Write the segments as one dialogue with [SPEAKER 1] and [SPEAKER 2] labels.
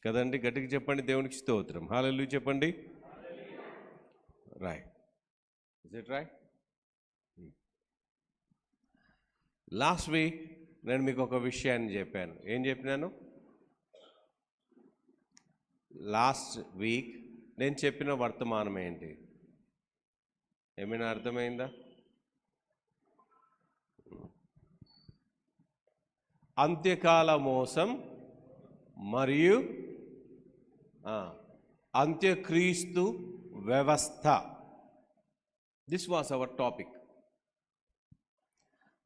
[SPEAKER 1] కదండి? గట్టిగా చెప్పండి, దేవునికి స్తోత్రం. హల్లెలూయా చెప్పండి. Right, is it right? Last week నేను మీకు ఒక విషయాన్ని చెప్పాను. ఏం చెప్పినాను? లాస్ట్ వీక్ నేను చెప్పిన వర్తమానం ఏంటి? ఏమైనా అర్థమైందా? అంత్యకాల మోసం మరియు అంత్యక్రీస్తు వ్యవస్థ. This was our topic.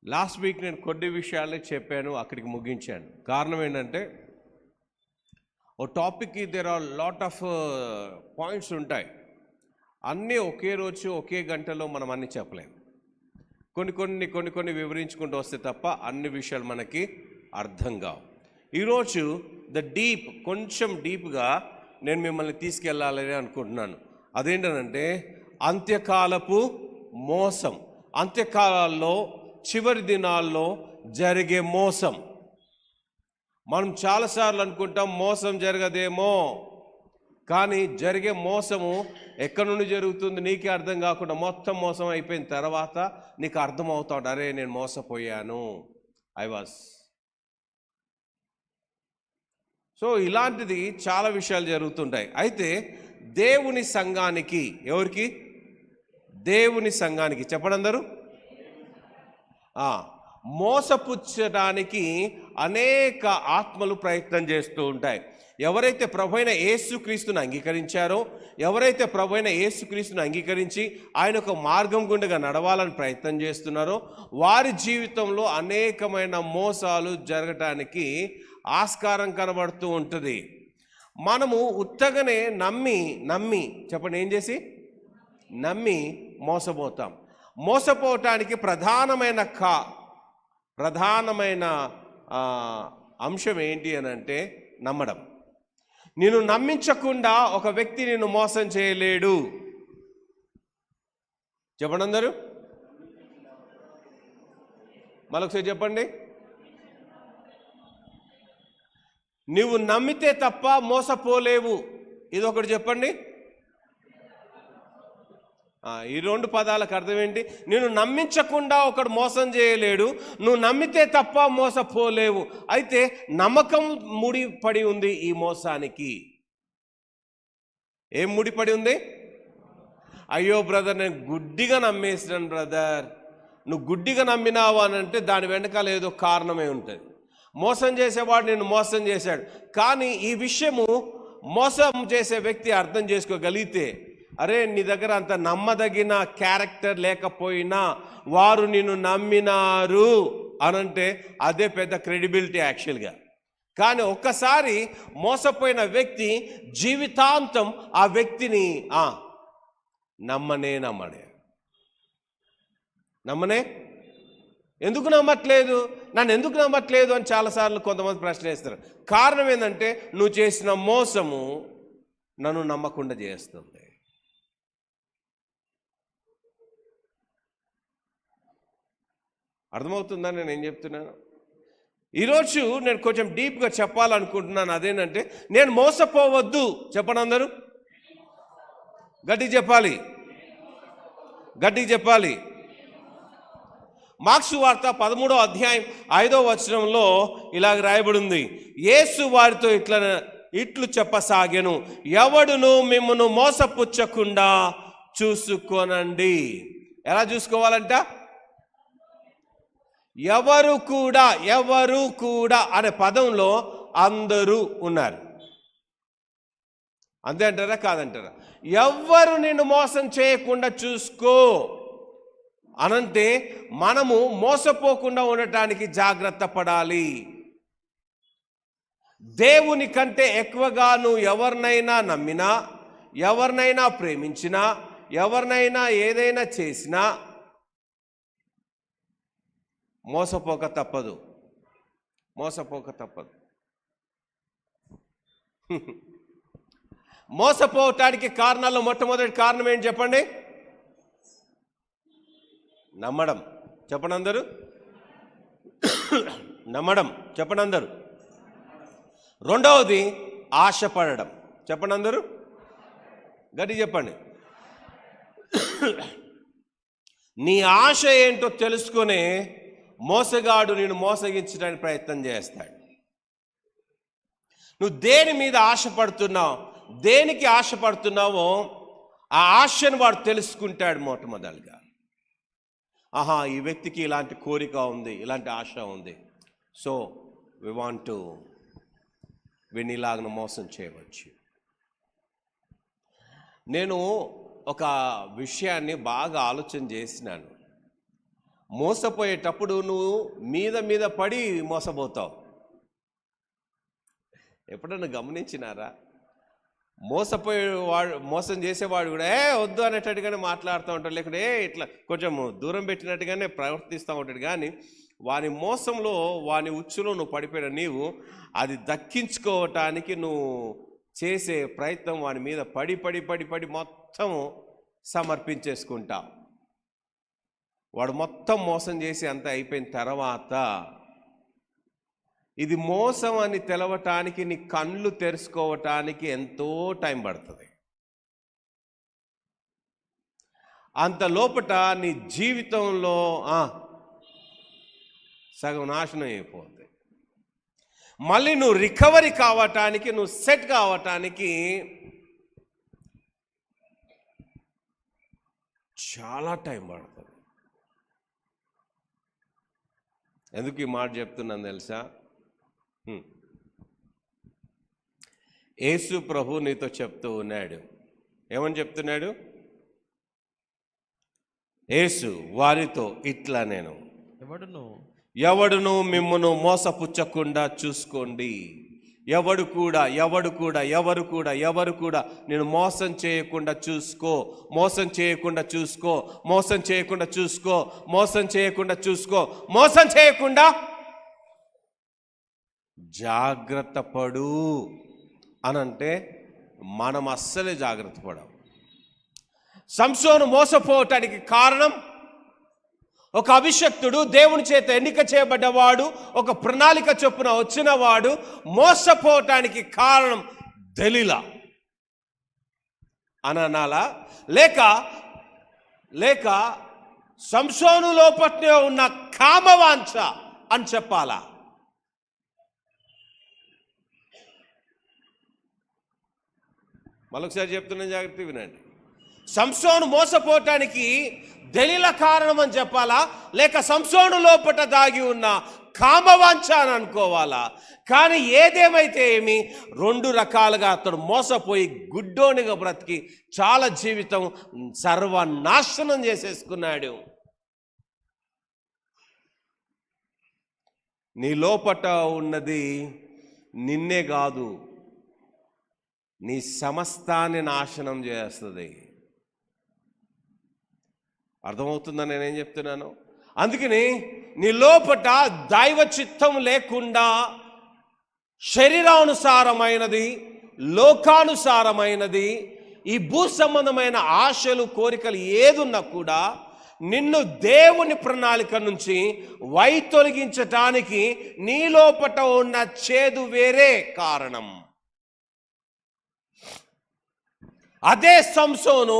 [SPEAKER 1] Last week నేను కొన్ని విషయాలే చెప్పాను, అక్కడికి ముగించాను. కారణం ఏంటంటే ఓ టాపిక్కి there are lot of points ఉంటాయి. అన్నీ ఒకే రోజు ఒకే గంటలో మనం అన్నీ చెప్పలేము. కొన్ని వివరించుకుంటూ వస్తే తప్ప అన్ని విషయాలు మనకి అర్థం కావు. ఈరోజు కొంచెం డీప్గా నేను మిమ్మల్ని తీసుకెళ్ళాలని అనుకుంటున్నాను. అదేంటంటే అంత్యకాలపు మోసం, అంత్యకాలాల్లో చివరి దినాల్లో జరిగే మోసం. మనం చాలాసార్లు అనుకుంటాం మోసం జరగదేమో, కానీ జరిగే మోసము ఎక్కడి నుండి జరుగుతుంది నీకే అర్థం కాకుండా మొత్తం మోసం అయిపోయిన తర్వాత నీకు అర్థమవుతాడు, అరే నేను మోసపోయాను, సో ఇలాంటిది చాలా విషయాలు జరుగుతుంటాయి. అయితే దేవుని సంఘానికి, ఎవరికి? దేవుని సంఘానికి చెప్పండి అందరూ. మోసపుచ్చడానికి అనేక ఆత్మలు ప్రయత్నం చేస్తూ ఉంటాయి. ఎవరైతే ప్రభువైన యేసుక్రీస్తుని అంగీకరించారో, ఎవరైతే ప్రభువైన యేసుక్రీస్తుని అంగీకరించి ఆయన ఒక మార్గం గుండగా నడవాలని ప్రయత్నం చేస్తున్నారో వారి జీవితంలో అనేకమైన మోసాలు జరగటానికి ఆస్కారం కనబడుతూ ఉంటుంది. మనము ఉత్తగానే నమ్మి చెప్పండి, ఏం చేసి నమ్మి మోసపోతాం. మోసపోవటానికి ప్రధానమైన అంశం ఏంటి అని అంటే నమ్మడం. నిన్ను నమ్మించకుండా ఒక వ్యక్తి నిన్ను మోసం చేయలేడు. చెప్పండి అందరూ, మరొకసారి చెప్పండి. నువ్వు నమ్మితే తప్ప మోసపోలేవు. ఇది ఒకటి చెప్పండి. ఈ రెండు పదాలకు అర్థం ఏంటి? నేను నమ్మించకుండా ఒకడు మోసం చేయలేడు, నువ్వు నమ్మితే తప్ప మోసపోలేవు. అయితే నమ్మకం ముడిపడి ఉంది ఈ మోసానికి. ఏం ముడిపడి ఉంది? అయ్యో బ్రదర్, నేను గుడ్డిగా నమ్మేసినాను బ్రదర్. నువ్వు గుడ్డిగా నమ్మినావు అని అంటే దాని వెనకాల ఏదో కారణమే ఉంటుంది. మోసం చేసేవాడు నిన్ను మోసం చేశాడు, కానీ ఈ విషయము మోసం చేసే వ్యక్తి అర్థం చేసుకోగలిగితే, అరే నీ దగ్గర అంత నమ్మదగిన క్యారెక్టర్ లేకపోయినా వారు నిన్ను నమ్మినారు అనంటే అదే పెద్ద క్రెడిబిలిటీ యాక్చువల్గా. కానీ ఒక్కసారి మోసపోయిన వ్యక్తి జీవితాంతం ఆ వ్యక్తిని నమ్మనే ఎందుకు నమ్మట్లేదు, నన్ను ఎందుకు నమ్మట్లేదు అని చాలాసార్లు కొంతమంది ప్రశ్న వేస్తారు. కారణం ఏంటంటే నువ్వు చేసిన మోసము నన్ను నమ్మకుండా చేస్తుంది. అర్థమవుతుందా నేను ఏం చెప్తున్నాను? ఈరోజు నేను కొంచెం డీప్గా చెప్పాలనుకుంటున్నాను. అదేంటంటే నేను మోసపోవద్దు. చెప్పండి అందరూ, గట్టిగా చెప్పాలి. మార్కు సువార్త 13వ అధ్యాయం 5వ వచనంలో ఇలాగ రాయబడింది, యేసు వారితో ఇట్లు చెప్పసాగెను, ఎవడును మిమ్మును మోసపుచ్చకుండా చూసుకోనండి. ఎలా చూసుకోవాలంట? ఎవరు కూడా అనే పదంలో అందరూ ఉన్నారు. అంతే అంటారా కాదంటారా? ఎవ్వరు నిన్ను మోసం చేయకుండా చూసుకో అనంటే మనము మోసపోకుండా ఉండటానికి జాగ్రత్త పడాలి. దేవుని కంటే ఎక్కువగా నువ్వు ఎవరినైనా నమ్మినా, ఎవరినైనా ప్రేమించినా, ఎవరినైనా ఏదైనా చేసినా మోసపోక తప్పదు. మోసపోవటానికి కారణాల్లో మొట్టమొదటి కారణం ఏంటి చెప్పండి? నమ్మడం. చెప్పండి అందరూ. నమ్మడం. చెప్పండి అందరూ. రెండవది ఆశపడడం. చెప్పండి అందరూ, గట్టి చెప్పండి. నీ ఆశ ఏంటో తెలుసుకునే మోసగాడు నేను మోసగించడానికి ప్రయత్నం చేస్తాడు. నువ్వు దేని మీద ఆశపడుతున్నావు, దేనికి ఆశపడుతున్నావో ఆ ఆశను వాడు తెలుసుకుంటాడు మొట్టమొదలుగా. ఆహా, ఈ వ్యక్తికి ఇలాంటి కోరిక ఉంది, ఇలాంటి ఆశ ఉంది, సో వి వాంట్ టు వీడిని ఇలాగ మోసం చేయవచ్చు. నేను ఒక విషయాన్ని బాగా ఆలోచన చేసినాను. మోసపోయేటప్పుడు నువ్వు మీద పడి మోసపోతావు. ఎప్పుడన్నా గమనించినారా? మోసం చేసేవాడు కూడా వద్దు అనేటట్టుగానే మాట్లాడుతూ ఉంటాడు, లేకుంటే ఇట్లా కొంచెం దూరం పెట్టినట్టుగానే ప్రవర్తిస్తూ ఉంటాడు. కానీ వాని మోసంలో, వాని ఉచ్చులో నువ్వు పడిపోయిన నీవు అది దక్కించుకోవటానికి నువ్వు చేసే ప్రయత్నం వాని మీద పడి పడి పడి పడి మొత్తం సమర్పించేసుకుంటావు. వాడు మొత్తం మోసం చేసి అంత అయిపోయిన తర్వాత ఇది మోసం అని తెలవటానికి నీ కళ్ళు తెరుచుకోవటానికి ఎంతో టైం పడుతుంది. అంత లోపట నీ జీవితంలో సగం నాశనం అయిపోతుంది. మళ్ళీ నువ్వు రికవరీ కావటానికి, నువ్వు సెట్ కావటానికి చాలా టైం పడుతుంది. ఎందుకు ఈ మాట చెప్తున్నాను తెలుసా? యేసు ప్రభు నీతో చెప్తూ ఉన్నాడు. ఏమని చెప్తున్నాడు? యేసు వారితో ఇట్లా, నేను ఎవడును మిమ్మును మోసపుచ్చకుండా చూసుకోండి. ఎవరు కూడా నేను మోసం చేయకుండా చూసుకో, మోసం చేయకుండా చూసుకో, మోసం చేయకుండా చూసుకో, మోసం చేయకుండా చూసుకో, మోసం చేయకుండా జాగ్రత్త పడు అనంటే మనం అస్సలే జాగ్రత్త పడం. సంసోను మోసపోవటానికి కారణం, ఒక అభిషక్తుడు, దేవుని చేత ఎన్నిక చేయబడ్డవాడు, ఒక ప్రణాళిక చొప్పున వచ్చినవాడు మోసపోవటానికి కారణం దెలీలా అని అనాలా, లేక సంసోను లోపట్నే ఉన్న కామవాంఛ అని చెప్పాలా? మరొకసారి చెప్తున్నా, జాగ్రత్త వినండి. సంసోను మోసపోవటానికి దెలీలా కారణం అని చెప్పాలా, లేక సంసోను లోపట దాగి ఉన్న కామవాంఛ అని అనుకోవాలా? కానీ ఏదేమైతే ఏమి, రెండు రకాలుగా అతడు మోసపోయి గుడ్డోనిగా బ్రతికి చాలా జీవితం సర్వనాశనం చేసేసుకున్నాడు. నీ లోపట ఉన్నది నిన్నే కాదు, నీ సమస్తాన్ని నాశనం చేస్తుంది. అర్థమవుతుందా నేనేం చెప్తున్నాను? అందుకని నీ లోపట దైవ చిత్తం లేకుండా శరీరానుసారమైనది, లోకానుసారమైనది, ఈ భూ సంబంధమైన ఆశలు, కోరికలు ఏదున్నా కూడా నిన్ను దేవుని ప్రణాళిక నుంచి వైతొలగించటానికి నీ లోపట ఉన్న చేదు వేరే కారణం. అదే సంసోను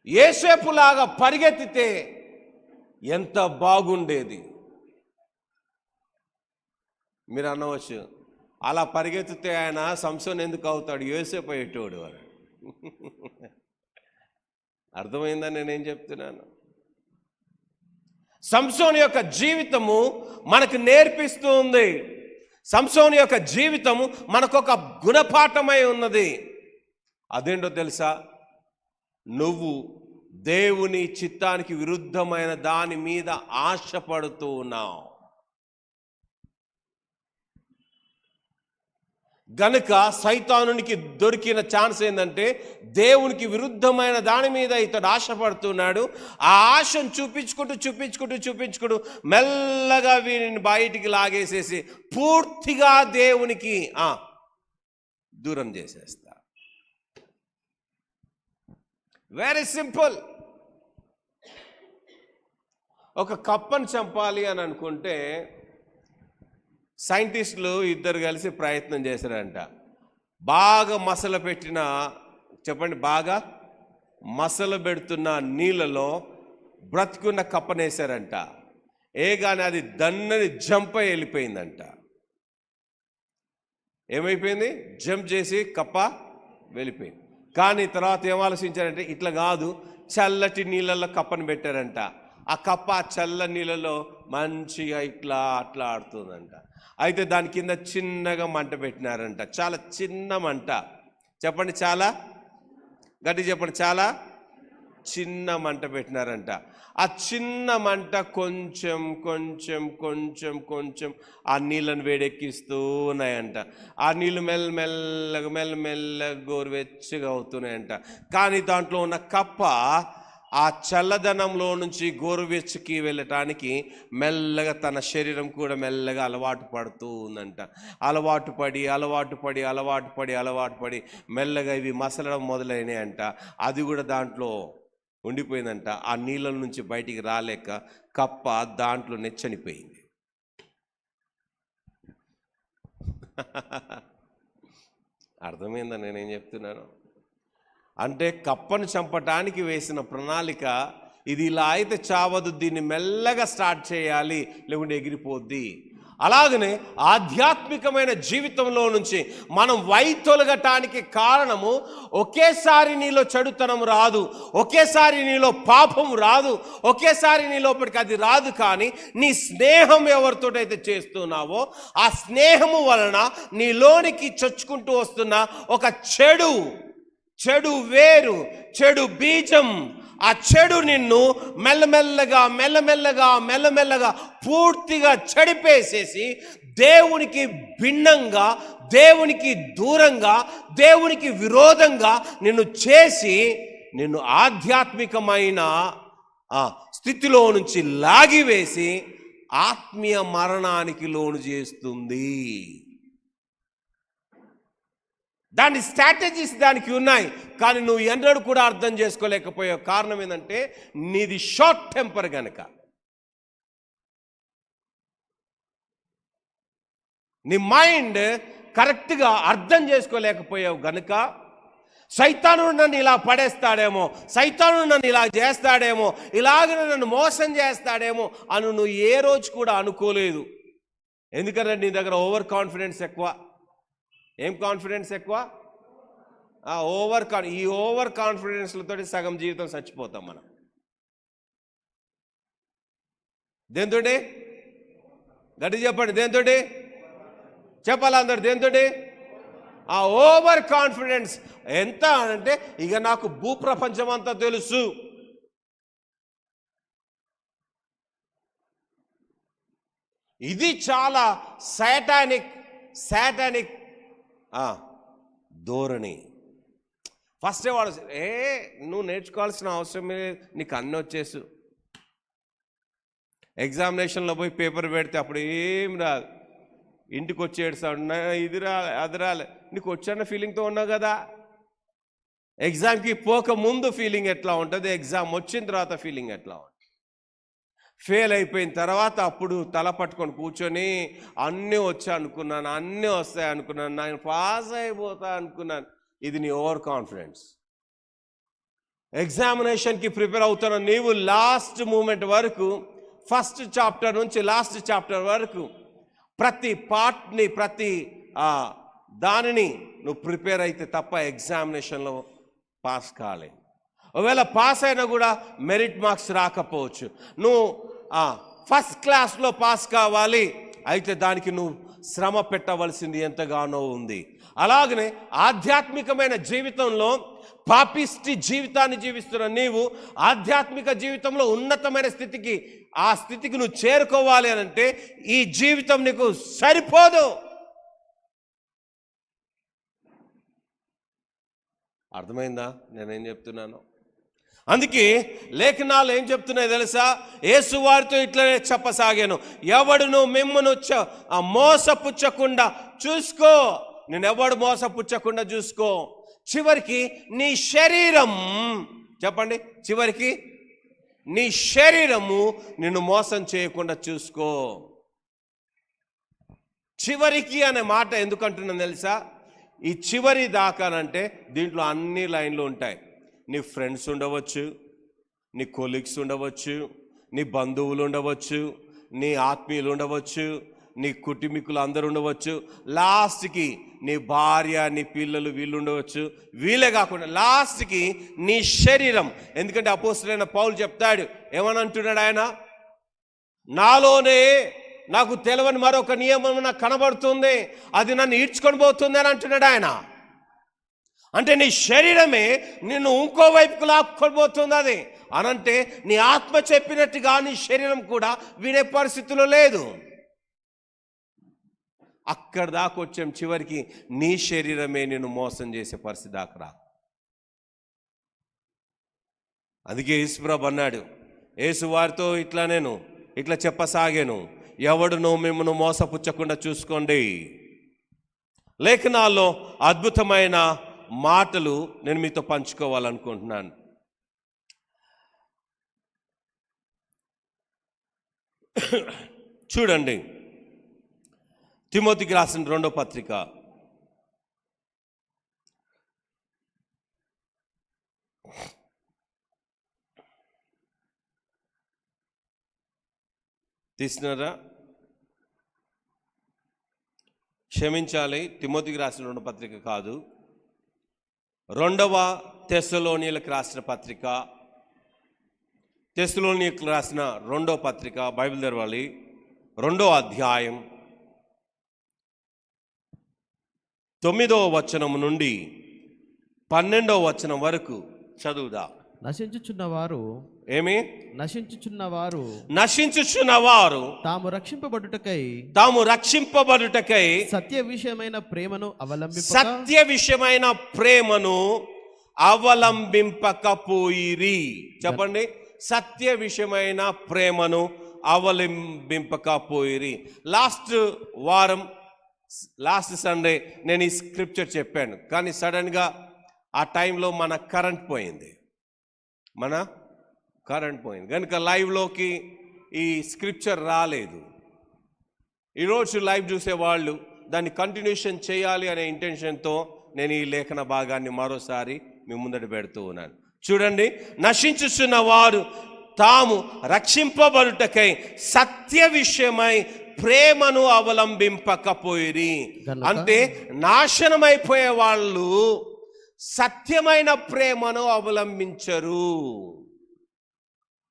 [SPEAKER 1] యోసేపులాగా పరిగెత్తితే ఎంత బాగుండేది. మీరు అనవచ్చు, అలా పరిగెత్తితే ఆయన సంసోను ఎందుకు అవుతాడు, యోసేపు అయ్యేటోడు అని. అర్థమైందా నేనేం చెప్తున్నాను? సంసోను యొక్క జీవితము మనకు నేర్పిస్తూ ఉంది. సంసోను యొక్క జీవితము మనకొక గుణపాఠమై ఉన్నది. అదేంటో తెలుసా? నువ్వు దేవుని చిత్తానికి విరుద్ధమైన దాని మీద ఆశపడుతూ ఉన్నావు గనుక సైతానునికి దొరికిన ఛాన్స్ ఏంటంటే దేవునికి విరుద్ధమైన దాని మీద ఇతడు ఆశపడుతున్నాడు. ఆ ఆశను చూపించుకుంటూ మెల్లగా వీరిని బయటికి లాగేసేసి పూర్తిగా దేవునికి దూరం చేసేస్తా. Very simple. ఒక కప్పను చంపాలి అని అనుకుంటే సైంటిస్టులు ఇద్దరు కలిసి ప్రయత్నం చేశారంట. బాగా మసల పెట్టిన, చెప్పండి, బాగా మసలు పెడుతున్న నీళ్ళలో బ్రతుకున్న కప్పనేశారంట. కానీ అది దన్నని జంప్ అయి వెళ్ళిపోయిందంట. ఏమైపోయింది? జంప్ చేసి కప్ప వెళ్ళిపోయింది. కానీ తర్వాత ఏం ఆలోచించారంటే, ఇట్లా కాదు, చల్లటి నీళ్ళల్లో కప్పను పెట్టారంట. ఆ కప్ప చల్ల నీళ్ళలో మంచిగా ఇట్లా అట్లా ఆడుతుందంట. అయితే దాని కింద చిన్నగా మంట పెట్టినారంట, చాలా చిన్న మంట. చెప్పండి, చాలా గట్టి చెప్పండి, చాలా చిన్న మంట పెట్టినారంట. ఆ చిన్న మంట కొంచెం కొంచెం కొంచెం కొంచెం ఆ నీళ్ళను వేడెక్కిస్తూ ఉన్నాయంట. ఆ నీళ్ళు మెల్లమెల్లగా మెల్లమెల్లగా గోరువెచ్చగా అవుతున్నాయంట. కానీ దాంట్లో ఉన్న కప్ప ఆ చల్లదనంలో నుంచి గోరువెచ్చకి వెళ్ళటానికి మెల్లగా తన శరీరం కూడా మెల్లగా అలవాటు పడుతూ ఉందంట. అలవాటు పడి మెల్లగా ఇవి మసలడం మొదలైనాయంట. అది కూడా దాంట్లో ఉండిపోయిందంట. ఆ నీళ్ళ నుంచి బయటికి రాలేక కప్ప దాంట్లోనే చనిపోయింది. అర్థమైందా నేనేం చెప్తున్నాను? అంటే కప్పను చంపటానికి వేసిన ప్రణాళిక ఇది. ఇలా అయితే చావదు, దీన్ని మెల్లగా స్టార్ట్ చేయాలి, లేకుంటే ఎగిరిపోద్ది. అలాగనే ఆధ్యాత్మికమైన జీవితంలో నుంచి మనం వైతొలగటానికి కారణము, ఒకేసారి నీలో చెడుతనం రాదు, ఒకేసారి నీలో పాపం రాదు, ఒకేసారి నీ లోపలికి అది రాదు. కానీ నీ స్నేహం ఎవరితోటైతే చేస్తున్నావో ఆ స్నేహము వలన నీలోనికి చొచ్చుకుంటూ వస్తున్న ఒక చెడు వేరు, చెడు బీజం, ఆ చెడు నిన్ను మెల్లమెల్లగా పూర్తిగా చెడిపేసేసి దేవునికి భిన్నంగా, దేవునికి దూరంగా, దేవునికి విరోధంగా నిన్ను చేసి నిన్ను ఆధ్యాత్మికమైన స్థితిలో నుంచి లాగివేసి ఆత్మీయ మరణానికి లోను చేస్తుంది. దాని స్ట్రాటజీస్ దానికి ఉన్నాయి, కానీ నువ్వు ఎన్నడూ కూడా అర్థం చేసుకోలేకపోయావు. కారణం ఏంటంటే నీది షార్ట్ టెంపర్ గనక. నీ మైండ్ కరెక్ట్గా అర్థం చేసుకోలేకపోయావు గనుక సైతాను నన్ను ఇలా పడేస్తాడేమో, సైతాను నన్ను ఇలా చేస్తాడేమో, ఇలాగ నన్ను మోసం చేస్తాడేమో అని నువ్వు ఏ రోజు కూడా అనుకోలేదు. ఎందుకంటే నీ దగ్గర ఓవర్ కాన్ఫిడెన్స్ ఎక్కువ. ఏం కాన్ఫిడెన్స్ ఎక్కువ? ఈ ఓవర్ కాన్ఫిడెన్స్లతో సగం జీవితం చచ్చిపోతాం మనం. దేంతోటి? గట్టి చెప్పండి, దేంతోటి చెప్పాలి అందరు? దేంతోటి? ఆ ఓవర్ కాన్ఫిడెన్స్. ఎంత అంటే ఇక నాకు భూప్రపంచం అంతా తెలుసు, ఇది చాలా సాటానిక్ ధోరణి. ఫస్ట్ వాడు నువ్వు నేర్చుకోవాల్సిన అవసరమే, నీకు అన్నీ వచ్చేసు. ఎగ్జామినేషన్లో పోయి పేపర్ పెడితే అప్పుడు ఏం రాదు, ఇంటికి వచ్చి ఏడుస్తాడు, ఇది రాలే అది రాలే. నీకు వచ్చన్న ఫీలింగ్తో ఉన్నావు కదా. ఎగ్జామ్కి పోక ముందు ఫీలింగ్ ఎట్లా ఉంటుంది, ఎగ్జామ్ వచ్చిన తర్వాత ఫీలింగ్ ఎట్లా ఉంటుంది. ఫెయిల్ అయిపోయిన తర్వాత అప్పుడు తల పట్టుకొని కూర్చొని అన్నీ వచ్చా అనుకున్నాను, అన్నీ వస్తాయి అనుకున్నాను, నేను పాస్ అయిపోతా అనుకున్నాను. ఇది నీ ఓవర్ కాన్ఫిడెన్స్. ఎగ్జామినేషన్కి ప్రిపేర్ అవుతున్న నీవు లాస్ట్ మూమెంట్ వరకు, ఫస్ట్ చాప్టర్ నుంచి లాస్ట్ చాప్టర్ వరకు ప్రతి పార్ట్ని, ప్రతి దానిని నువ్వు ప్రిపేర్ అయితే తప్ప ఎగ్జామినేషన్లో పాస్ కాలేదు. ఒకవేళ పాస్ అయినా కూడా మెరిట్ మార్క్స్ రాకపోవచ్చు. నువ్వు ఫస్ట్ క్లాస్లో పాస్ కావాలి అయితే దానికి నువ్వు శ్రమ పెట్టవలసింది ఎంతగానో ఉంది. అలాగనే ఆధ్యాత్మికమైన జీవితంలో పాపిష్టి జీవితాన్ని జీవిస్తున్న నీవు ఆధ్యాత్మిక జీవితంలో ఉన్నతమైన స్థితికి, ఆ స్థితికి నువ్వు చేరుకోవాలి అని అంటే ఈ జీవితం నీకు సరిపోదు. అర్థమైందా నేనేం చెప్తున్నాను? అందుకే లేఖనాలు ఏం చెప్తున్నాయి తెలుసా? యేసు వారితో ఇట్లనే చెప్పసాగాను, ఎవడును మిమ్మును మోసపుచ్చకుండా చూసుకో. నేను ఎవడు మోసపుచ్చకుండా చూసుకో. చివరికి నీ శరీరం, చెప్పండి, చివరికి నీ శరీరము నిన్ను మోసం చేయకుండా చూసుకో. చివరికి అనే మాట ఎందుకు అంటున్నాను తెలుసా? ఈ చివరి దాకానంటే దీంట్లో అన్ని లైన్లు ఉంటాయి. నీ ఫ్రెండ్స్ ఉండవచ్చు, నీ కొలీగ్స్ ఉండవచ్చు, నీ బంధువులు ఉండవచ్చు, నీ ఆత్మీయులు ఉండవచ్చు, నీ కుటుంబీకులు అందరూ ఉండవచ్చు, లాస్ట్కి నీ భార్య, నీ పిల్లలు వీళ్ళు ఉండవచ్చు. వీళ్ళే కాకుండా లాస్ట్కి నీ శరీరం. ఎందుకంటే అపోస్తలుడైన పౌలు చెప్తాడు, ఏమని అంటున్నాడు ఆయన? నాలోనే నాకు తెలియని మరొక నియమం నాకు కనబడుతుంది, అది నన్ను ఈడ్చుకొని పోతుంది అని అంటున్నాడు ఆయన. అంటే నీ శరీరమే నిన్ను ఇంకోవైపుకు లాక్కొని పోతుంది. అది అనంటే నీ ఆత్మ చెప్పినట్టుగా నీ శరీరం కూడా వినే పరిస్థితిలో లేదు. అక్కడ దాకా వచ్చాం. చివరికి నీ శరీరమే నిన్ను మోసం చేసే పరిస్థితి దాకా రా. అందుకే యేసుప్రభు అన్నాడు, యేసు వారితో ఇట్లా చెప్పసాగాను, ఎవడును మిమ్మల్ని మోసపుచ్చకుండా చూసుకోండి. లేఖనాల్లో అద్భుతమైన మాటలు నేను మీతో పంచుకోవాలనుకుంటున్నాను. చూడండి, తిమోతికి రాసిన 2వ పత్రిక తీసినారా? క్షమించాలి, తిమోతికి రాసిన 2వ పత్రిక కాదు, 2వ తెస్సలోనియులకు రాసిన పత్రిక. తెస్సలోనియులకు రాసిన 2వ పత్రిక, బైబిల్ తెరవాలి, 2వ అధ్యాయం 9వ వచనం నుండి 12వ వచనం వరకు చదువుదా.
[SPEAKER 2] నశించుచున్నవారు తాము రక్షింపబడుటకై సత్య విషయమైన ప్రేమను అవలంబింపకపోయిరి. చెప్పండి, సత్య విషయమైన ప్రేమను అవలంబింపకపోయిరి. లాస్ట్ సండే నేను ఈ స్క్రిప్చర్ చెప్పాను, కానీ సడన్గా ఆ టైంలో మన కరెంట్ పోయింది కనుక లైవ్లోకి ఈ స్క్రిప్చర్ రాలేదు. ఈరోజు లైవ్ చూసేవాళ్ళు దాన్ని కంటిన్యూషన్ చేయాలి అనే ఇంటెన్షన్తో నేను ఈ లేఖన భాగాన్ని మరోసారి మీ ముందట పెడుతూ ఉన్నాను. చూడండి, నశించుచున్న వారు తాము రక్షింపబడుటకై సత్య విషయమై ప్రేమను అవలంబింపకపోయిరి. అంటే నాశనమైపోయే వాళ్ళు సత్యమైన ప్రేమను అవలంబించరు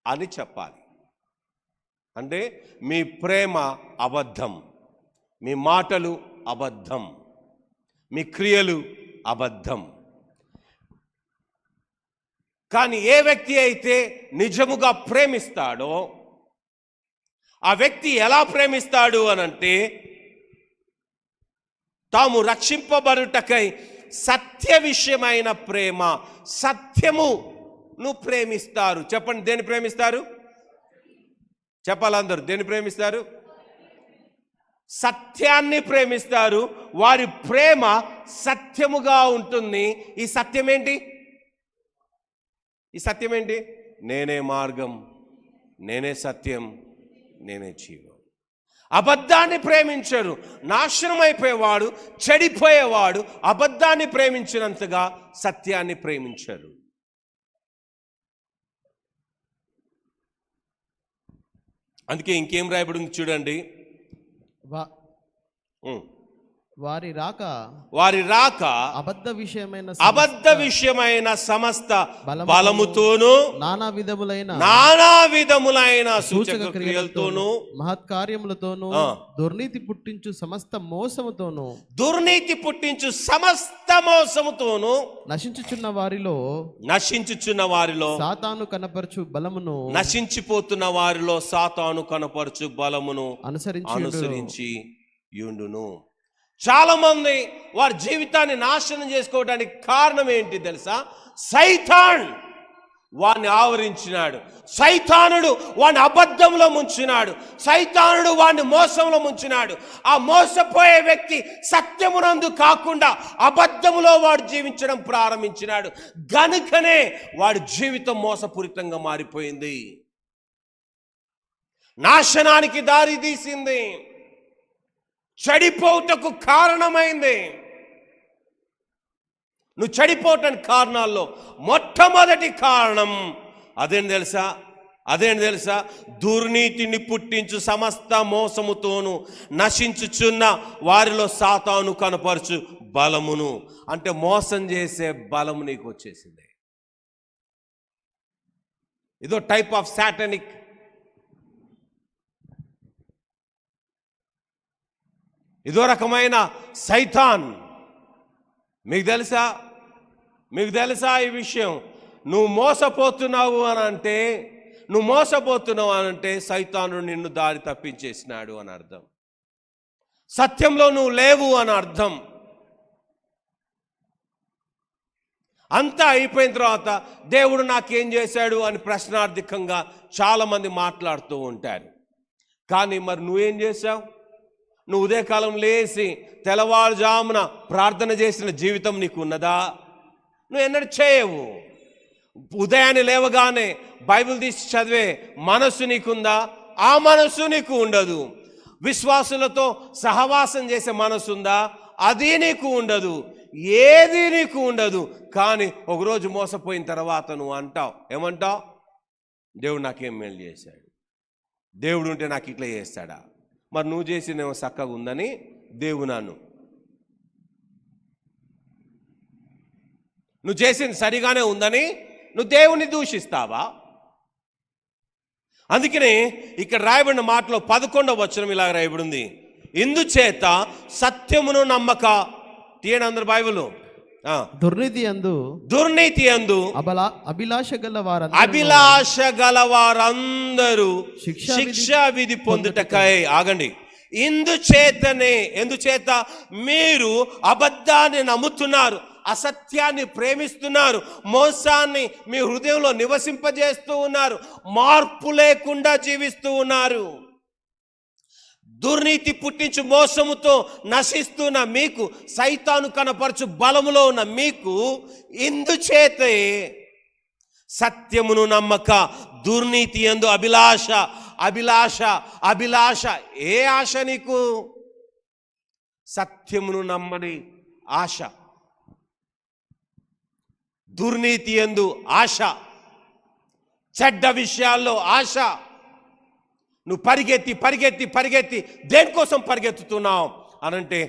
[SPEAKER 2] అని చెప్పాలి. అంటే మీ ప్రేమ అబద్ధం, మీ మాటలు అబద్ధం, మీ క్రియలు అబద్ధం. కానీ ఏ వ్యక్తి అయితే నిజముగా ప్రేమిస్తాడో ఆ వ్యక్తి ఎలా ప్రేమిస్తాడు అనంటే, తాము రక్షింపబడుటకై సత్య విషయమైన ప్రేమ, సత్యమును ప్రేమిస్తారు. చెప్పండి, దేని ప్రేమిస్తారు? చెప్పాలందరూ, దేని ప్రేమిస్తారు? సత్యాన్ని ప్రేమిస్తారు. వారి ప్రేమ సత్యముగా ఉంటుంది. ఈ సత్యం ఏంటి? నేనే మార్గం, నేనే సత్యం, నేనే జీవం. అబద్ధాన్ని ప్రేమించరు. నాశనం అయిపోయేవాడు, చెడిపోయేవాడు అబద్ధాన్ని ప్రేమించినంతగా సత్యాన్ని ప్రేమించరు. అందుకే ఇంకేం రాయబడింది చూడండి, వారి రాక అబద్ధ విషయమైన సమస్త బలముతోను నానా విధములైన సూచక క్రియలతోను మహత్కార్యములతోను దుర్నీతి పుట్టించు సమస్త మోసముతోను నశించుచున్న వారిలో సాతాను కనపరచు బలమును
[SPEAKER 1] నశించిపోతున్న వారిలో సాతాను కనపరచు బలమును అనుసరించి యుండును. చాలా మంది వారి జీవితాన్ని నాశనం చేసుకోవడానికి కారణం ఏంటి తెలుసా? సైతాన్ వాడిని ఆవరించినాడు. సైతానుడు వాడిని అబద్ధంలో ముంచినాడు. సైతానుడు వాడిని మోసంలో ముంచినాడు. ఆ మోసపోయే వ్యక్తి సత్యమునందు కాకుండా అబద్ధములో వాడు జీవించడం ప్రారంభించినాడు. గనుకనే వాడి జీవితం మోసపూరితంగా మారిపోయింది, నాశనానికి దారి తీసింది. చెడిపోవుటకు కారణమైంది. నువ్వు చెడిపోవటానికి కారణాల్లో మొట్టమొదటి కారణం అదేంటి తెలుసా? దుర్నీతిని పుట్టించు సమస్త మోసముతోను నశించుచున్న వారిలో సాతాను కనపరచు బలమును. అంటే మోసం చేసే బలము నీకు వచ్చేసింది. ఇదో టైప్ ఆఫ్ సాటనిక్. ఇదో రకమైన సైతాన్. మీకు తెలుసా ఈ విషయం? నువ్వు మోసపోతున్నావు అని అంటే సైతాను నిన్ను దారి తప్పించేసినాడు అని అర్థం. సత్యంలో నువ్వు లేవు అని అర్థం. అంతా అయిపోయిన తర్వాత దేవుడు నాకేం చేశాడు అని ప్రశ్నార్థకంగా చాలామంది మాట్లాడుతూ ఉంటారు. కానీ మరి నువ్వేం చేశావు? నువ్వు ఉదయకాలం లేచి తెల్లవారుజామున ప్రార్థన చేసిన జీవితం నీకు ఉన్నదా? నువ్వు ఎన్నడూ చేయవు. ఉదయాన్నే లేవగానే బైబిల్ తీసి చదివే మనస్సు నీకుందా? ఆ మనస్సు నీకు ఉండదు. విశ్వాసులతో సహవాసం చేసే మనస్సు ఉందా? అది నీకు ఉండదు. ఏది నీకు ఉండదు. కానీ ఒకరోజు మోసపోయిన తర్వాత నువ్వు ఏమంటావు? దేవుడు నాకేం మేలు చేశాడు, దేవుడు ఉంటే నాకు ఇట్లా చేస్తాడా? మరి నువ్వు చేసినేమో చక్కగా ఉందని నువ్వు చేసింది సరిగానే ఉందని నువ్వు దేవుని దూషిస్తావా? అందుకనే ఇక్కడ రాయబడిన మాటలో 11వ వచనం ఇలా రాయబడింది, ఇందుచేత సత్యమును నమ్మక. తీయండి అందరు బైబిల్. దుర్నీతి యందు అభిలాష గల వారందరూ శిక్షా విధి పొందుటకై. ఆగండి. ఎందుచేత మీరు అబద్ధాన్ని నమ్ముతున్నారు, అసత్యాన్ని ప్రేమిస్తున్నారు, మోసాన్ని మీ హృదయంలో నివసింపజేస్తూ ఉన్నారు, మార్పు లేకుండా జీవిస్తూ ఉన్నారు. దుర్నీతి పుట్టించు మోసముతో నశిస్తున్న మీకు, సైతాను కనపరచు బలములో ఉన్న మీకు, ఇందుచేతే సత్యమును నమ్మక దుర్నీతి యందు అభిలాష. ఏ ఆశ నీకు? సత్యమును నమ్మని ఆశ, దుర్నీతి యందు ఆశ, చెడ్డ విషయాల్లో ఆశ. నువ్వు పరిగెత్తి దేనికోసం పరిగెత్తుతున్నావు అనంటే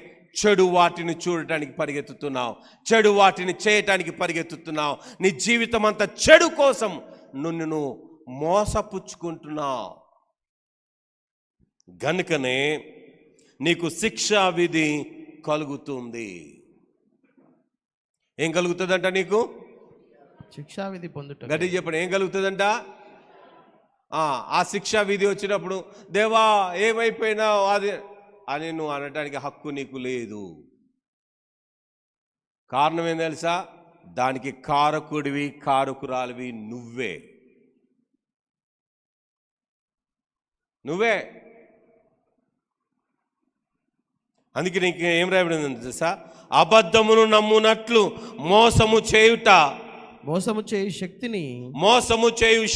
[SPEAKER 1] చెడు వాటిని చూడటానికి పరిగెత్తుతున్నావు, చెడు వాటిని చేయటానికి పరిగెత్తుతున్నావు. నీ జీవితం అంతా చెడు కోసం నువ్వు మోసపుచ్చుకుంటున్నావు. గనుకనే నీకు శిక్షా విధి కలుగుతుంది. ఏం కలుగుతుందంట? నీకు
[SPEAKER 3] శిక్షా విధి పొందుట.
[SPEAKER 1] గట్టి చెప్పండి, ఏం కలుగుతుందంట? ఆ శిక్షా విధి వచ్చినప్పుడు దేవా ఏమైపోయినావు అది అని నువ్వు అనటానికి హక్కు నీకు లేదు. కారణం ఏం తెలుసా? దానికి కారకురాలివి నువ్వే. అందుకే నీకు ఏం రాయబడింది తెలుసా? అబద్ధమును నమ్మునట్లు మోసము చేయు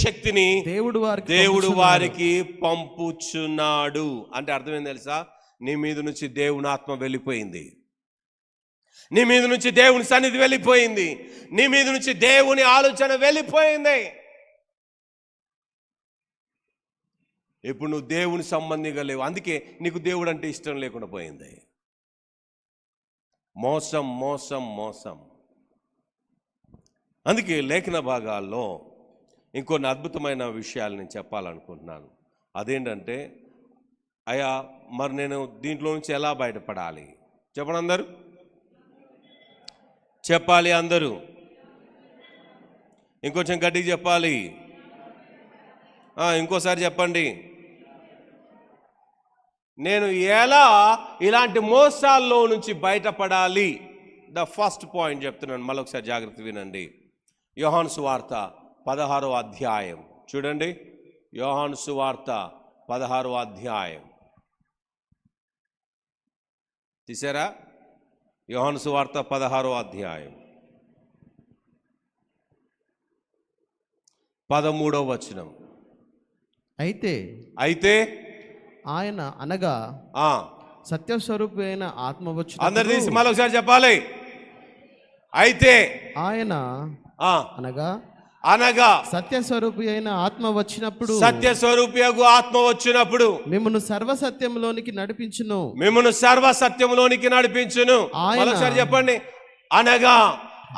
[SPEAKER 1] శక్తిని దేవుడు వారికి పంపుచున్నాడు. అంటే అర్థమైంది తెలుసా? నీ మీద నుంచి దేవుని ఆత్మ వెళ్ళిపోయింది, నీ మీద నుంచి దేవుని సన్నిధి వెళ్ళిపోయింది, నీ మీద నుంచి దేవుని ఆలోచన వెళ్ళిపోయింది. ఇప్పుడు నువ్వు దేవుని సంబంధిగా లేవు. అందుకే నీకు దేవుడు అంటే ఇష్టం లేకుండా పోయింది. మోసం. అందుకే లేఖన భాగాల్లో ఇంకొన్ని అద్భుతమైన విషయాలు నేను చెప్పాలనుకుంటున్నాను. అదేంటంటే, అయ్యా మరి నేను దీంట్లో నుంచి ఎలా బయటపడాలి? చెప్పండి అందరూ, చెప్పాలి అందరూ. ఇంకొంచెం గట్టిగా చెప్పాలి. ఇంకోసారి చెప్పండి. నేను ఎలా ఇలాంటి మోసాల్లో నుంచి బయటపడాలి? ద ఫస్ట్ పాయింట్ చెప్తున్నాను, మళ్ళొకసారి జాగ్రత్త వినండి. యోహాను సువార్త 16వ అధ్యాయం చూడండి. యోహాను సువార్త 16వ అధ్యాయం తీసారా? యోహాను సువార్త 16వ అధ్యాయం 13వ వచనం.
[SPEAKER 3] అయితే
[SPEAKER 1] అయితే
[SPEAKER 3] ఆయన అనగా సత్యస్వరూపి అయిన ఆత్మ
[SPEAKER 2] అందరు తీసి
[SPEAKER 3] వచ్చినప్పుడు
[SPEAKER 2] మరొకసారి చెప్పాలి. అయితే
[SPEAKER 3] ఆయన
[SPEAKER 2] ఆ
[SPEAKER 3] అనగా
[SPEAKER 2] అనగా
[SPEAKER 3] సత్యస్వరూపి అయిన ఆత్మ వచ్చినప్పుడు
[SPEAKER 2] సత్య స్వరూపియగు ఆత్మ వచ్చినప్పుడు
[SPEAKER 3] మిమ్మును సర్వసత్యంలోనికి నడిపించును.
[SPEAKER 2] మిమ్మును సర్వ సత్యంలోనికి నడిపించును.
[SPEAKER 3] ఆయన-
[SPEAKER 2] మరొకసారి చెప్పండి. అనగా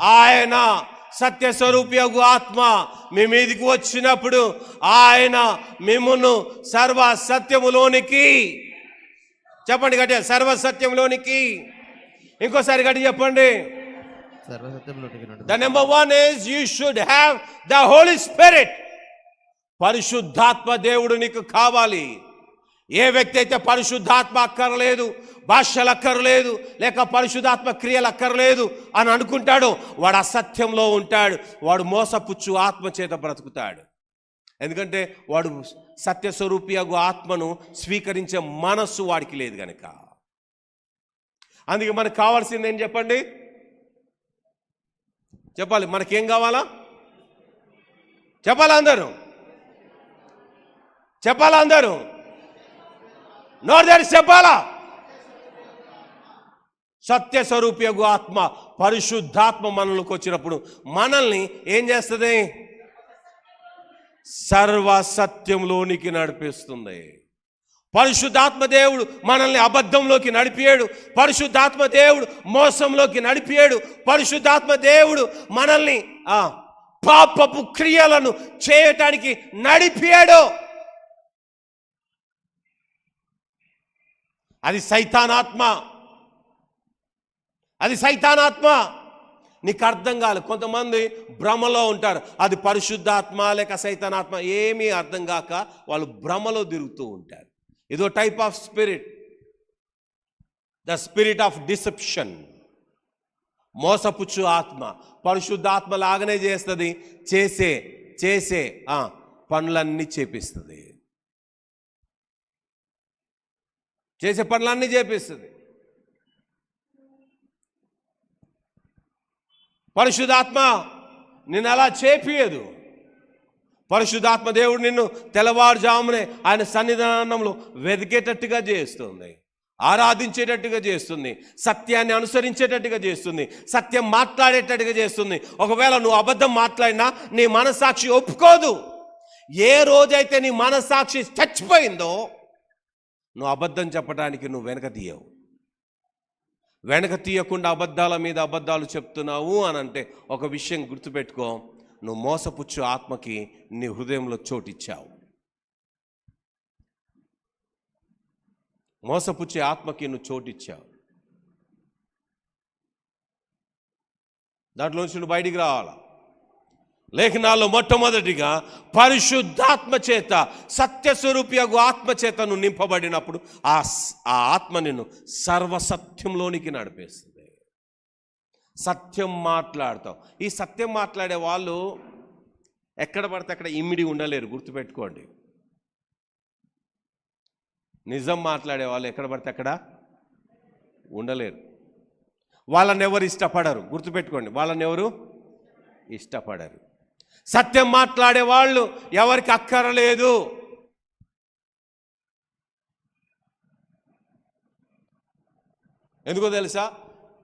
[SPEAKER 2] ఆయన సత్య స్వరూపియగు ఆత్మ మీ మీదికి వచ్చినప్పుడు ఆయన మిమ్మును సర్వ సత్యములోనికి, చెప్పండి గట్టిగా, సర్వ సత్యంలోనికి. ఇంకోసారి గట్టి చెప్పండి.
[SPEAKER 3] సర్వసత్యంలోనికి నడిపించును.
[SPEAKER 2] The number one is you should have the Holy Spirit. పరిశుద్ధాత్మ దేవుడు నీకు కావాలి. ఏ వ్యక్తి అయితే పరిశుద్ధాత్మ అక్కర్లేదు, భాషలు అక్కర్లేదు, లేక పరిశుద్ధాత్మ క్రియలు అక్కర్లేదు అని అనుకుంటాడో వాడు అసత్యంలో ఉంటాడు. వాడు మోసపుచ్చు ఆత్మ చేత బ్రతుకుతాడు. ఎందుకంటే వాడు సత్యస్వరూపియగు ఆత్మను స్వీకరించే మనస్సు వాడికి లేదు గనక. అందుకే మనకు కావాల్సింది ఏం చెప్పండి, చెప్పాలి. మనకేం కావాలా చెప్పాలా అందరూ, చెప్పాలా అందరూ, నోరు తెరిచి చెప్పాలా. సత్య స్వరూపియగు ఆత్మ, పరిశుద్ధాత్మ మనలోకి వచ్చినప్పుడు మనల్ని ఏం చేస్తుంది, సర్వ సత్యంలోనికి నడిపిస్తుంది. పరిశుద్ధాత్మ దేవుడు మనల్ని అబద్ధంలోకి నడిపియాడు. పరిశుద్ధాత్మ దేవుడు మోసంలోకి నడిపియాడు. పరిశుద్ధాత్మ దేవుడు మనల్ని పాపపు క్రియలను చేయటానికి నడిపియాడు. అది సైతానాత్మ, అది సైతానాత్మ. నీకు అర్థం కాలేదు. కొంతమంది భ్రమలో ఉంటారు, అది పరిశుద్ధాత్మ లేక సైతానాత్మ, ఏమీ అర్థం కాక వాళ్ళు భ్రమలో తిరుగుతూ ఉంటారు. ఇదో type of spirit, the spirit of deception. మోసపుచ్చు ఆత్మ పరిశుద్ధాత్మ లాగానే చేస్తుంది, చేసే పనులన్నీ చేపిస్తుంది, చేసే పనులన్నీ చేపిస్తుంది. పరిశుద్ధాత్మ నిన్ను అలా చేపియదు. పరిశుద్ధాత్మ దేవుడు నిన్ను తెల్లవారుజామునే ఆయన సన్నిధానంలో వెతికేటట్టుగా చేస్తుంది, ఆరాధించేటట్టుగా చేస్తుంది, సత్యాన్ని అనుసరించేటట్టుగా చేస్తుంది, సత్యం మాట్లాడేటట్టుగా చేస్తుంది. ఒకవేళ నువ్వు అబద్ధం మాట్లాడినా నీ మనస్సాక్షి ఒప్పుకోదు. ఏ రోజైతే నీ మనస్సాక్షి చచ్చిపోయిందో నువ్వు అబద్ధం చెప్పడానికి నువ్వు వెనక తీయవు. వెనక తీయకుండా అబద్ధాల మీద అబద్ధాలు చెప్తున్నావు అని అంటే ఒక విషయం గుర్తుపెట్టుకో, నువ్వు మోసపుచ్చు ఆత్మకి నీ హృదయంలో చోటిచ్చావు. మోసపుచ్చే ఆత్మకి నువ్వు చోటిచ్చావు. దాంట్లోంచి నువ్వు బయటికి రావాలా. లేఖనాల్లో మొట్టమొదటిగా పరిశుద్ధాత్మ చేత, సత్యస్వరూపియగు ఆత్మ చేత నువ్వు నింపబడినప్పుడు ఆ ఆత్మ నిన్ను సర్వసత్యంలోనికి నడిపేస్తుంది. సత్యం మాట్లాడతావు. ఈ సత్యం మాట్లాడే వాళ్ళు ఎక్కడ పడితే అక్కడ ఇమిడి ఉండలేరు, గుర్తుపెట్టుకోండి. నిజం మాట్లాడే వాళ్ళు ఎక్కడ పడితే అక్కడ ఉండలేరు. వాళ్ళని ఎవరు ఇష్టపడరు, గుర్తుపెట్టుకోండి. వాళ్ళని ఎవరు ఇష్టపడరు. సత్యం మాట్లాడే వాళ్ళు ఎవరికి అక్కరలేదు. ఎందుకో తెలుసా,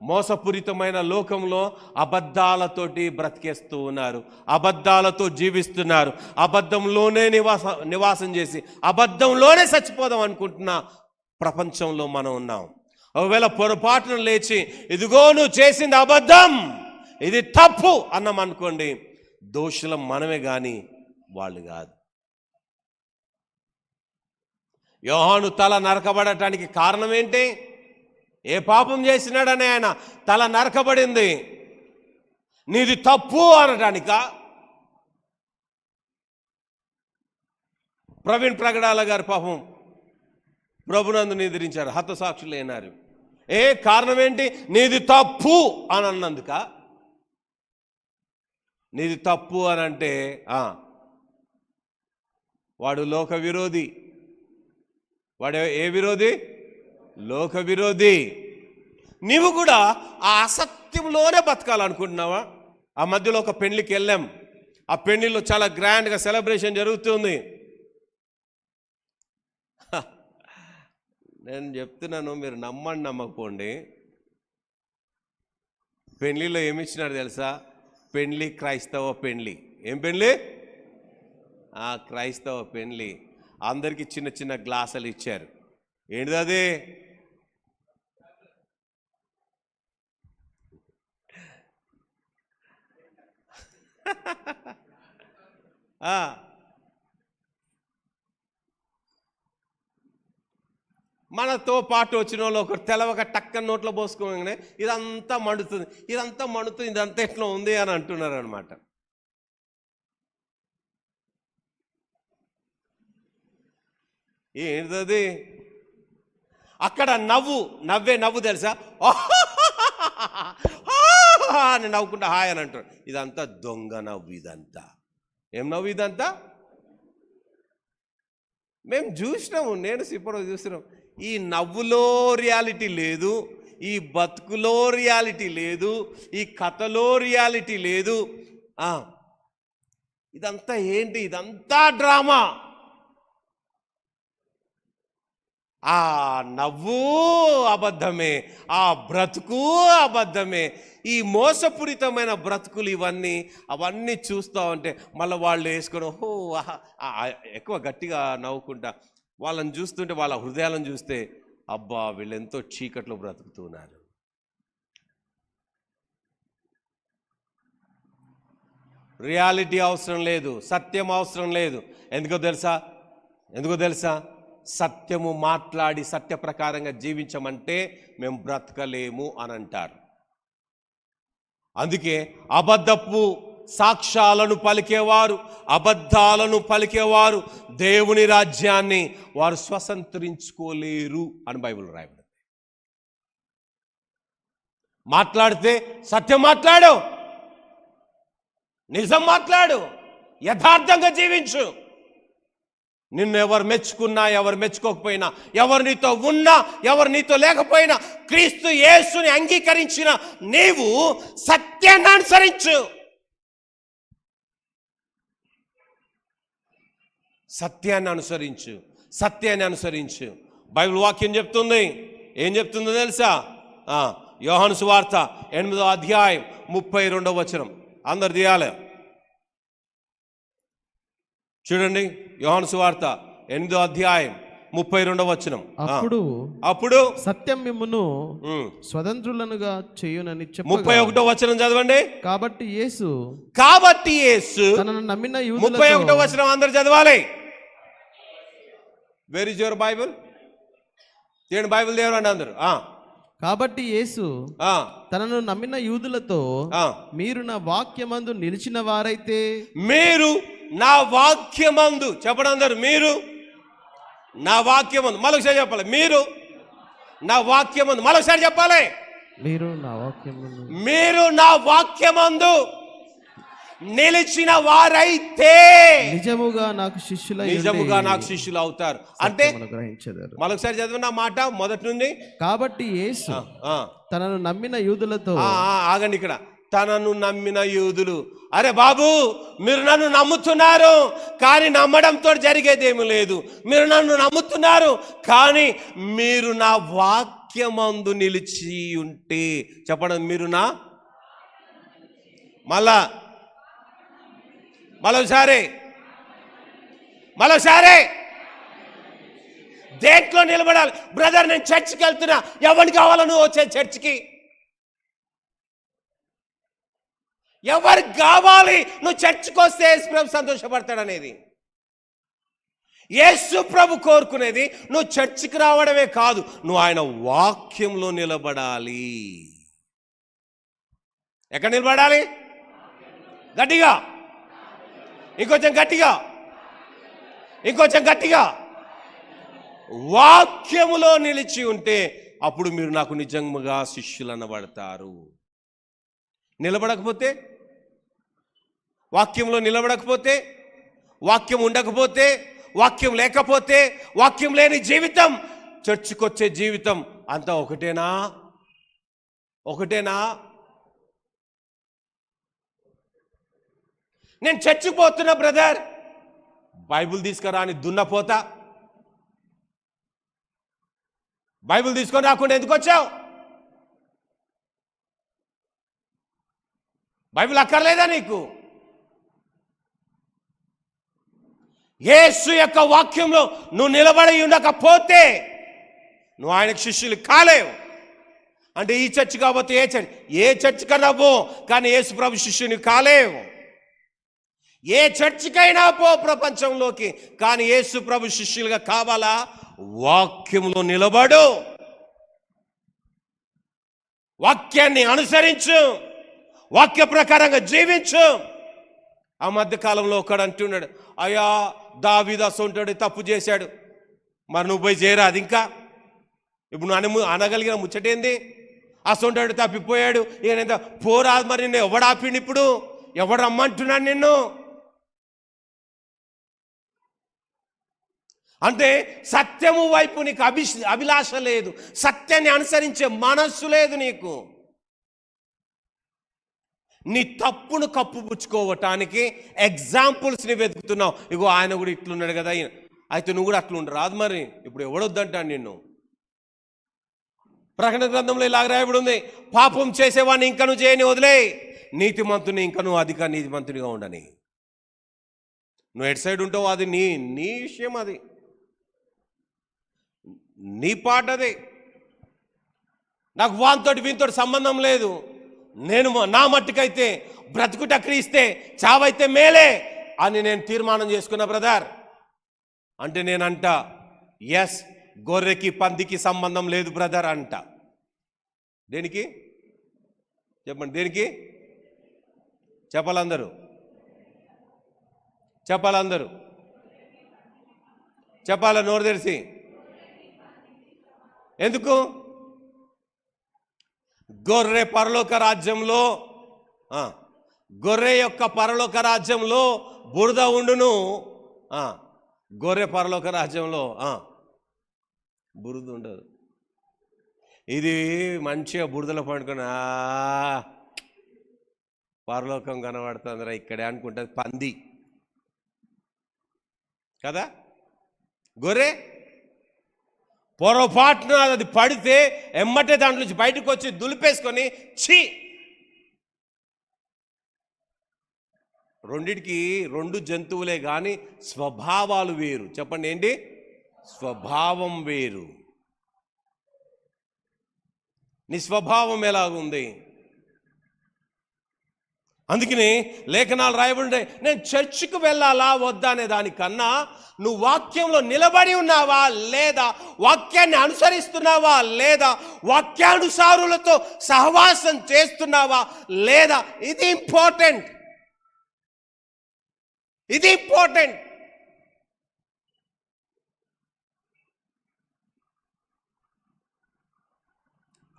[SPEAKER 2] మోసపూరితమైన లోకంలో అబద్ధాలతోటి బ్రతికేస్తూ ఉన్నారు, అబద్ధాలతో జీవిస్తున్నారు, అబద్ధంలోనే నివాసం చేసి అబద్ధంలోనే చచ్చిపోదాం అనుకుంటున్న ప్రపంచంలో మనం ఉన్నాం. ఒకవేళ పొరపాటును లేచి ఇదిగో నువ్వు చేసింది అబద్ధం, ఇది తప్పు అన్నాం అనుకోండి, దోషులం మనమే కానీ వాళ్ళు కాదు. యోహాను తల నరకబడటానికి కారణం ఏంటి? ఏ పాపం చేసినాడని ఆయన తల నరకబడింది? నీది తప్పు అనటానిక? ప్రవీణ్ ప్రగడాల గారు పాపం ప్రభునందు నిద్రించారు, హతసాక్షులు అయినారు. ఏ కారణం ఏంటి? నీది తప్పు అని అన్నందుక. నీది తప్పు అని అంటే వాడు లోక విరోధి. వాడు ఏ విరోధి? లోక విరోధి. నీవు కూడా ఆ అసత్యంలోనే బతకాలనుకుంటున్నావా? ఆ మధ్యలో ఒక పెళ్లికి వెళ్ళాం. ఆ పెళ్లిలో చాలా గ్రాండ్గా సెలబ్రేషన్ జరుగుతుంది.
[SPEAKER 1] నేను చెప్తున్నాను, మీరు నమ్మండి నమ్మకపోండి, పెళ్ళిలో ఏమి ఇచ్చినారు తెలుసా? పెళ్ళి, క్రైస్తవ పెళ్ళి. ఏం పెళ్ళి? క్రైస్తవ పెళ్ళి. అందరికీ చిన్న చిన్న గ్లాసులు ఇచ్చారు. ఏంటిది అది? మనతో పాటు వచ్చిన వాళ్ళు ఒకరు తెలవక టక్కన నోట్లో పోసుకోగానే ఇదంతా మండుతుంది, ఇదంతా మండుతుంది, ఇదంతా ఎట్లా ఉంది అని అంటున్నారు అనమాట. ఏంటది? అక్కడ నవ్వు తెలుసా? అని నవ్వుకుంటా హాయ్ అని అంటారు. ఇదంతా దొంగ నవ్వు. ఇదంతా ఏం నవ్వు? ఇదంతా మేము చూసినాము, నేను సిప్పడు చూసినాం. ఈ నవ్వులో రియాలిటీ లేదు, ఈ బతుకులో రియాలిటీ లేదు, ఈ కథలో రియాలిటీ లేదు. ఇదంతా ఏంటి? ఇదంతా డ్రామా. ఆ నవ్వు అబద్ధమే, ఆ బ్రతుకు అబద్ధమే. ఈ మోసపూరితమైన బ్రతుకులు అవన్నీ చూస్తూ ఉంటే మళ్ళీ వాళ్ళు వేసుకొని ఎక్కువ గట్టిగా నవ్వుకుంటా వాళ్ళని చూస్తుంటే, వాళ్ళ హృదయాలను చూస్తే అబ్బా వీళ్ళు ఎంతో చీకట్లో బ్రతుకుతున్నారు. రియాలిటీ అవసరం లేదు, సత్యం అవసరం లేదు. ఎందుకో తెలుసా? సత్యము మాట్లాడి సత్య ప్రకారంగా జీవించమంటే మేము బ్రతకలేము అని అంటారు. అందుకే అబద్ధపు సాక్ష్యాలను పలికేవారు, అబద్ధాలను పలికేవారు దేవుని రాజ్యాన్ని వారు స్వతంత్రించుకోలేరు అని బైబిల్ రాయబడింది. మాట్లాడితే సత్యం మాట్లాడు, నిజం మాట్లాడు, యథార్థంగా జీవించు. నిన్ను ఎవరు మెచ్చుకున్నా, ఎవరు మెచ్చుకోకపోయినా, ఎవరు నీతో ఉన్నా, ఎవరు నీతో లేకపోయినా, క్రీస్తు యేసుని అంగీకరించిన నీవు సత్యాన్ని అనుసరించు. సత్యాన్ని అనుసరించు. బైబిల్ వాక్యం చెప్తుంది. ఏం చెప్తుందో తెలుసా? యోహాను సువార్త 8వ అధ్యాయం 32వ వచనం. అందరు తీయాలి, చూడండి. యోహాను సువార్త 8వ అధ్యాయం 32వ వచనం. అప్పుడు సత్యం మిమ్మును స్వతంత్రులనుగా చేయునని చెప్పగా 31వ వచనం చదవండి. కాబట్టి యేసు తనను నమ్మిన యూదులతో 31వ వచనం అందరు చదవాలి. Where is your Bible? తీయండి బైబిల్ దేవరండి అందరు. కాబట్టి యేసు తనను నమ్మిన యూదులతో మీరు నా వాక్యమందు నిలిచిన వారైతే, మీరు నా వాక్యమందు చెప్పండి అందరు, మీరు నా వాక్యమందు. మరొకసారి చెప్పాలి, మీరు నా వాక్యమందు. మరొకసారి చెప్పాలి, మీరు నా వాక్యమందు నిలిచిన వారైతే నిజముగా నాకు శిష్యులు అవుతారు. అంటే మరొకసారి చదివిన మాట మొదటి నుండి. కాబట్టి యేసు తనను నమ్మిన యూదులతో, ఆగండి ఇక్కడ, తనను నమ్మిన యూదులు. అరే బాబు, మీరు నన్ను నమ్ముతున్నారు కానీ నమ్మడంతో జరిగేదేమీ లేదు. మీరు నన్ను నమ్ముతున్నారు కానీ మీరు నా వాక్యమందు నిలిచి ఉంటే, చెప్పడం మీరు నా మరోసారి దేంట్లో నిలబడాలి? బ్రదర్ నేను చర్చికి వెళ్తున్నా, ఎవరికి కావాలో నువ్వు వచ్చే చర్చికి? ఎవరికి కావాలి నువ్వు చర్చికి వస్తే యేసు ప్రభు సంతోషపడతాడనేది? యేసు ప్రభు కోరుకునేది నువ్వు చర్చికి రావడమే కాదు, నువ్వు ఆయన వాక్యంలో నిలబడాలి. ఎక్కడ నిలబడాలి? గట్టిగా, ఇంకొంచెం గట్టిగా. వాక్యములో నిలిచి ఉంటే అప్పుడు మీరు నాకు నిజంగా శిష్యులు అనబడతారు. నిలబడకపోతే, వాక్యంలో నిలబడకపోతే, వాక్యం ఉండకపోతే, వాక్యం లేకపోతే, వాక్యం లేని జీవితం, చర్చికొచ్చే జీవితం అంతా ఒకటేనా? నేను చచ్చిపోతున్నా బ్రదర్, బైబిల్ తీసుకురా అని దున్నపోతా.
[SPEAKER 2] బైబిల్ తీసుకొని రాకుండా ఎందుకు వచ్చావు? బైబిల్ అక్కర్లేదా నీకు? యేసు యొక్క వాక్యంలో నువ్వు నిలబడి ఉండకపోతే నువ్వు ఆయనకు శిష్యులు కాలేవు. అంటే ఈ చర్చ్ కాబట్టి ఏ చర్చ్ కన్నా పో, కానీ యేసు ప్రభు శిష్యుని కాలేవు. ఏ చర్చికైనా పో ప్రపంచంలోకి, కానీ యేసు ప్రభు శిష్యులుగా కావాలా? వాక్యంలో నిలబడు, వాక్యాన్ని అనుసరించు, వాక్య ప్రకారంగా జీవించు. ఆ మధ్యకాలంలో ఒకడు అంటున్నాడు, అయ్యా దావీదు అసొంటోడు తప్పు చేశాడు, మరి నువ్వు పోయి చేయరాదు. ఇంకా ఇప్పుడు నువ్వు అనగలిగిన ముచ్చటేంది? అసొంటోడు తప్పిపోయాడు, ఈయన పోరాదు, మరి నిన్ను ఎవడు ఆపిండు? ఇప్పుడు ఎవడు రమ్మంటున్నాడు నిన్ను? అంటే సత్యము వైపు నీకు అభిలాష లేదు, సత్యాన్ని అనుసరించే మనస్సు లేదు నీకు. నీ తప్పును కప్పుపుచ్చుకోవటానికి ఎగ్జాంపుల్స్ని వెతుకుతున్నావు. ఇగో ఆయన కూడా ఇట్లున్నాడు కదా, అయితే నువ్వు కూడా అట్లా ఉండరాదు. మరి ఇప్పుడు ఎవడొద్దంటాను నిన్ను? ప్రకటన గ్రంథంలో ఇలాగ రాయబడి ఉంది, పాపం చేసేవాడిని ఇంకా నువ్వు చేయని వదిలే, నీతిమంతుని ఇంకా నువ్వు అధిక నీతిమంతునిగా ఉండని. నువ్వు ఎటు సైడ్ ఉంటావు అది నీ విషయం, అది నీ పాట. అది నాకు వానితోటి వీనితోటి సంబంధం లేదు. నేను నా మట్టుకైతే బ్రతుకుట క్రీస్తే, చావైతే మేలే అని నేను తీర్మానం చేసుకున్నా బ్రదర్. అంటే నేనంట, ఎస్, గొర్రెకి పందికి సంబంధం లేదు బ్రదర్ అంట. దేనికి చెప్పండి? దేనికి చెప్పాలందరూ? చెప్పాల నోరు తెరిచి. ఎందుకు? గొర్రె పరలోక రాజ్యంలో, గొర్రె యొక్క పరలోక రాజ్యంలో బురద ఉండును. గొర్రె పరలోక రాజ్యంలో బురద ఉండదు. ఇది మంచిగా బురదలో పండుకొని పరలోకం కనబడుతుందిరా ఇక్కడే అనుకుంటుంది పంది కదా. గొర్రె పొరపాటున అది పడితే ఎమ్మటే దాంట్లో నుంచి బయటకు వచ్చి దులిపేసుకొని ఛీ. రెండిటికి రెండు జంతువులే కానీ స్వభావాలు వేరు. చెప్పండి ఏంటి? స్వభావం వేరు. నీ స్వభావం ఎలాగుంది? అందుకని లేఖనాలు రాయబడి, నేను చర్చికి వెళ్ళాలా వద్దా అనే దానికన్నా నువ్వు వాక్యంలో నిలబడి ఉన్నావా లేదా, వాక్యాన్ని అనుసరిస్తున్నావా లేదా, వాక్యానుసారులతో సహవాసం చేస్తున్నావా లేదా, ఇది ఇంపార్టెంట్.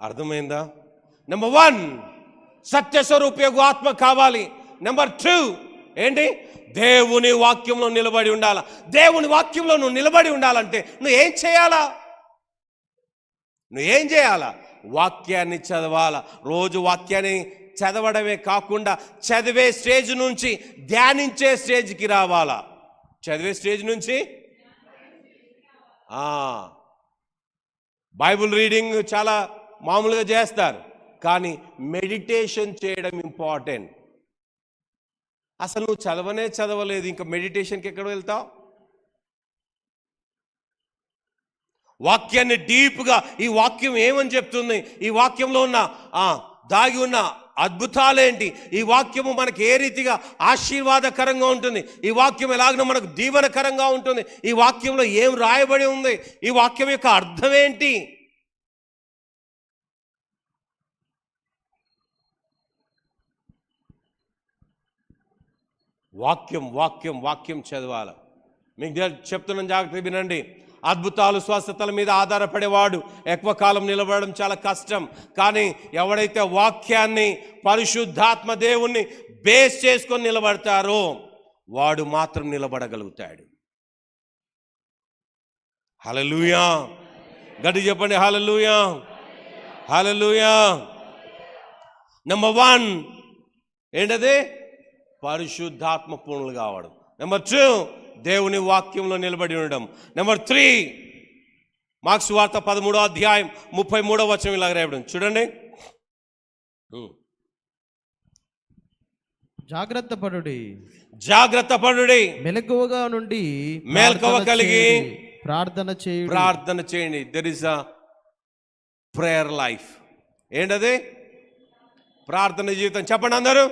[SPEAKER 2] అర్థమైందా? నెంబర్ 1, సత్యస్వరూపయోగు ఆత్మ కావాలి. నెంబర్ 2 ఏంటి? దేవుని వాక్యంలో నిలబడి ఉండాలా. దేవుని వాక్యంలో నువ్వు నిలబడి ఉండాలంటే నువ్వేం చేయాలా? వాక్యాన్ని చదవాలా. రోజు వాక్యాన్ని చదవడమే కాకుండా చదివే స్టేజ్ నుంచి ధ్యానించే స్టేజ్కి రావాలా. చదివే స్టేజ్ నుంచి బైబుల్ రీడింగ్ చాలా మామూలుగా చేస్తారు, కానీ మెడిటేషన్ చేయడం ఇంపార్టెంట్. అసలు నువ్వు చదవలేదు, ఇంకా మెడిటేషన్కి ఎక్కడ వెళ్తావు? వాక్యాన్ని డీప్గా, ఈ వాక్యం ఏమని చెప్తుంది, ఈ వాక్యంలో ఉన్న దాగి ఉన్న అద్భుతాలేంటి, ఈ వాక్యము మనకి ఏ రీతిగా ఆశీర్వాదకరంగా ఉంటుంది, ఈ వాక్యం ఎలాగో మనకు దీవెనకరంగా ఉంటుంది, ఈ వాక్యంలో ఏం రాయబడి ఉంది, ఈ వాక్యం యొక్క అర్థం ఏంటి? వాక్యం చదవాలి. మీకు చెప్తున్నాను, జాగ్రత్తగా వినండి. అద్భుతాలు స్వస్థతల మీద ఆధారపడేవాడు ఎక్కువ కాలం నిలబడడం చాలా కష్టం. కానీ ఎవడైతే వాక్యాన్ని, పరిశుద్ధాత్మ దేవుణ్ణి బేస్ చేసుకొని నిలబడతారో వాడు మాత్రం నిలబడగలుగుతాడు. హల్లెలూయా, గట్టి చెప్పండి హల్లెలూయా, హల్లెలూయా. నెంబర్ 1 ఏంటది? పరిశుద్ధాత్మ పూర్ణులు కావడం. నెంబర్ 2 దేవుని వాక్యంలో నిలబడి ఉండడం. నెంబర్ 3 మార్క్స్ వార్త 13వ అధ్యాయం 33వ వచనం ఇలాగ రాయబడింది చూడండి.
[SPEAKER 3] జాగ్రత్త పడుడి,
[SPEAKER 2] జాగ్రత్త పడుడి,
[SPEAKER 3] మెలకువగా నుండి
[SPEAKER 2] మేల్కొవ కలిగి
[SPEAKER 3] ప్రార్థన చేయుడి.
[SPEAKER 2] ప్రార్థన చేయండి. There is a prayer life. ఏంటది? ప్రార్థన జీవితం. చెప్పండి అందరూ,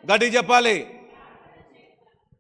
[SPEAKER 2] గట్టిగా చెప్పాలి.